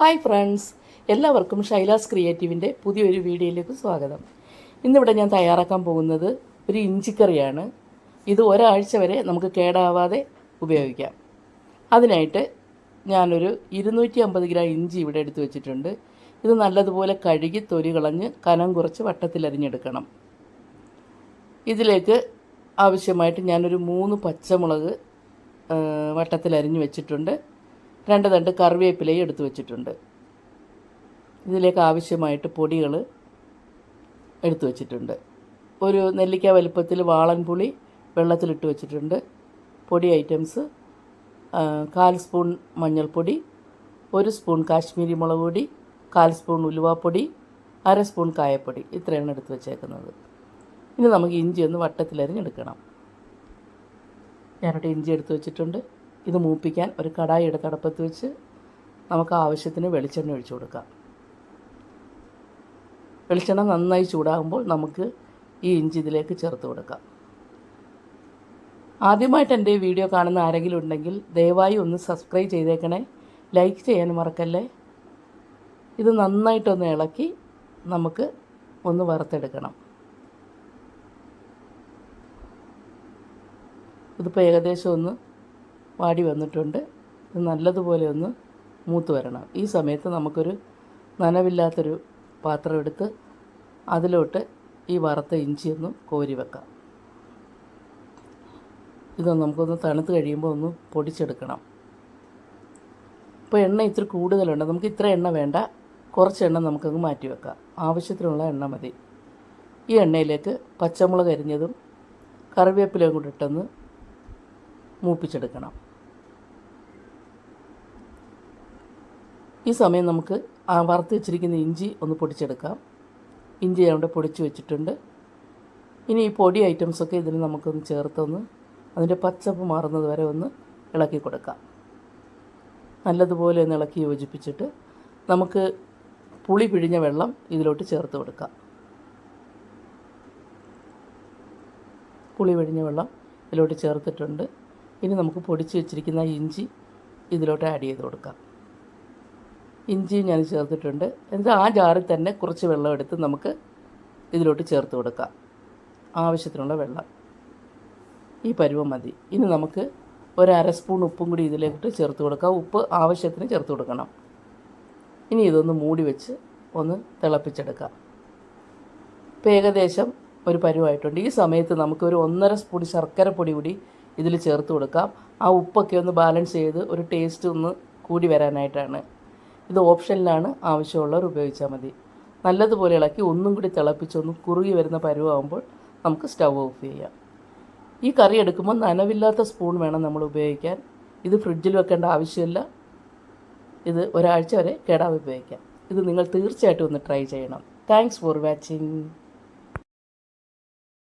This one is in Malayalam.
ഹായ് ഫ്രണ്ട്സ്, എല്ലാവർക്കും ഷൈലാസ് ക്രിയേറ്റീവിൻ്റെ പുതിയൊരു വീഡിയോയിലേക്ക് സ്വാഗതം. ഇന്നിവിടെ ഞാൻ തയ്യാറാക്കാൻ പോകുന്നത് ഒരു ഇഞ്ചിക്കറിയാണ്. ഇത് ഒരാഴ്ച വരെ നമുക്ക് കേടാവാതെ ഉപയോഗിക്കാം. അതിനായിട്ട് ഞാനൊരു 250 ഗ്രാം ഇഞ്ചി ഇവിടെ എടുത്തു വെച്ചിട്ടുണ്ട്. ഇത് നല്ലതുപോലെ കഴുകി തൊലി കളഞ്ഞ് കനം കുറച്ച് വട്ടത്തിലരിഞ്ഞെടുക്കണം. ഇതിലേക്ക് ആവശ്യമായിട്ട് ഞാനൊരു 3 പച്ചമുളക് വട്ടത്തിലരിഞ്ഞ് വെച്ചിട്ടുണ്ട്. 2 തണ്ട് കറിവേപ്പിലയും എടുത്തു വെച്ചിട്ടുണ്ട്. ഇതിലേക്ക് ആവശ്യമായിട്ട് പൊടികൾ എടുത്തു വെച്ചിട്ടുണ്ട്. ഒരു നെല്ലിക്ക വലുപ്പത്തിൽ വാളൻ പുളി വെള്ളത്തിലിട്ട് വെച്ചിട്ടുണ്ട്. പൊടി ഐറ്റംസ് 1/4 സ്പൂൺ മഞ്ഞൾപ്പൊടി, 1 സ്പൂൺ കാശ്മീരി മുളക് പൊടി, 1/4 സ്പൂൺ ഉലുവാപ്പൊടി, 1/2 സ്പൂൺ കായപ്പൊടി, ഇത്രയാണ് എടുത്ത് വെച്ചേക്കുന്നത്. ഇനി നമുക്ക് ഇഞ്ചി ഒന്ന് വട്ടത്തിലരിഞ്ഞെടുക്കണം. ഞാനിവിടെ ഇഞ്ചി എടുത്ത് വെച്ചിട്ടുണ്ട്. ഇത് മൂപ്പിക്കാൻ ഒരു കടായി എടുത്ത് അടുപ്പത്ത് വെച്ച് നമുക്ക് ആവശ്യത്തിന് വെളിച്ചെണ്ണ ഒഴിച്ചു കൊടുക്കാം. വെളിച്ചെണ്ണ നന്നായി ചൂടാകുമ്പോൾ നമുക്ക് ഈ ഇഞ്ചി ഇതിലേക്ക് ചേർത്ത് കൊടുക്കാം. ആദ്യമായിട്ട് എൻ്റെ ഈ വീഡിയോ കാണുന്ന ആരെങ്കിലും ഉണ്ടെങ്കിൽ ദയവായി ഒന്ന് സബ്സ്ക്രൈബ് ചെയ്തേക്കണേ, ലൈക്ക് ചെയ്യാൻ മറക്കല്ലേ. ഇത് നന്നായിട്ടൊന്ന് ഇളക്കി നമുക്ക് ഒന്ന് വറുത്തെടുക്കണം. ഇതിപ്പോൾ ഏകദേശം ഒന്ന് വാടി വന്നിട്ടുണ്ട്. ഇത് നല്ലതുപോലെ ഒന്ന് മൂത്ത് വരണം. ഈ സമയത്ത് നമുക്കൊരു നനവില്ലാത്തൊരു പാത്രം എടുത്ത് അതിലോട്ട് ഈ വറുത്ത ഇഞ്ചി ഒന്ന് കോരി വെക്കാം. ഇതൊന്ന് നമുക്കൊന്ന് തണുത്ത് കഴിയുമ്പോൾ ഒന്ന് പൊടിച്ചെടുക്കണം. ഇപ്പോൾ എണ്ണ ഇത്തിരി കൂടുതലുണ്ട്. നമുക്ക് ഇത്ര എണ്ണ വേണ്ട, കുറച്ച് എണ്ണ നമുക്കങ്ങ് മാറ്റി വെക്കാം. ആവശ്യത്തിനുള്ള എണ്ണ മതി. ഈ എണ്ണയിലേക്ക് പച്ചമുളക് അരിഞ്ഞതും കറിവേപ്പിലയും കൂടി ഇട്ടൊന്ന് മൂപ്പിച്ചെടുക്കണം. ഈ സമയം നമുക്ക് ആ വറുത്ത് വെച്ചിരിക്കുന്ന ഇഞ്ചി ഒന്ന് പൊടിച്ചെടുക്കാം. ഇഞ്ചി അവിടെ പൊടിച്ച് വെച്ചിട്ടുണ്ട്. ഇനി ഈ പൊടി ഐറ്റംസൊക്കെ ഇതിൽ നമുക്കൊന്ന് ചേർത്തൊന്ന് അതിൻ്റെ പച്ചപ്പ് മാറുന്നത് വരെ ഒന്ന് ഇളക്കി കൊടുക്കാം. നല്ലതുപോലെ ഒന്ന് ഇളക്കി യോജിപ്പിച്ചിട്ട് നമുക്ക് പുളി പിഴിഞ്ഞ വെള്ളം ഇതിലോട്ട് ചേർത്ത് കൊടുക്കാം. പുളി പിഴിഞ്ഞ വെള്ളം ഇതിലോട്ട് ചേർത്തിട്ടുണ്ട്. ഇനി നമുക്ക് പൊടിച്ച് വെച്ചിരിക്കുന്ന ഇഞ്ചി ഇതിലോട്ട് ആഡ് ചെയ്ത് കൊടുക്കാം. ഇഞ്ചി ഞാൻ ചേർത്തിട്ടുണ്ട്. എന്നിട്ട് ആ ജാറിൽ തന്നെ കുറച്ച് വെള്ളം എടുത്ത് നമുക്ക് ഇതിലോട്ട് ചേർത്ത് കൊടുക്കാം. ആവശ്യത്തിനുള്ള വെള്ളം ഈ പരുവം മതി. ഇനി നമുക്ക് 1/2 സ്പൂൺ ഉപ്പും കൂടി ഇതിലേക്ക് ചേർത്ത് കൊടുക്കാം. ഉപ്പ് ആവശ്യത്തിന് ചേർത്ത് കൊടുക്കണം. ഇനി ഇതൊന്ന് മൂടി വെച്ച് ഒന്ന് തിളപ്പിച്ചെടുക്കാം. ഇപ്പോൾ ഏകദേശം ഒരു പരുവായിട്ടുണ്ട്. ഈ സമയത്ത് നമുക്കൊരു 1.5 സ്പൂൺ ശർക്കരപ്പൊടി കൂടി ഇതിൽ ചേർത്ത് കൊടുക്കാം. ആ ഉപ്പൊക്കെ ഒന്ന് ബാലൻസ് ചെയ്ത് ഒരു ടേസ്റ്റ് ഒന്ന് കൂടി വരാനായിട്ടാണ്. ഇത് ഓപ്ഷനിലാണ്, ആവശ്യമുള്ളവർ ഉപയോഗിച്ചാൽ മതി. നല്ലതുപോലെ ഇളക്കി ഒന്നും കൂടി തിളപ്പിച്ചൊന്ന് കുറുകി വരുന്ന പരുവാകുമ്പോൾ നമുക്ക് സ്റ്റൗ ഓഫ് ചെയ്യാം. ഈ കറി എടുക്കുമ്പോൾ നനവില്ലാത്ത സ്പൂൺ വേണം നമ്മൾ ഉപയോഗിക്കാൻ. ഇത് ഫ്രിഡ്ജിൽ വെക്കേണ്ട ആവശ്യമില്ല. ഇത് ഒരാഴ്ച വരെ കേടാതെ ഉപയോഗിക്കാം. ഇത് നിങ്ങൾ തീർച്ചയായിട്ടും ഒന്ന് ട്രൈ ചെയ്യണം. Thanks for watching.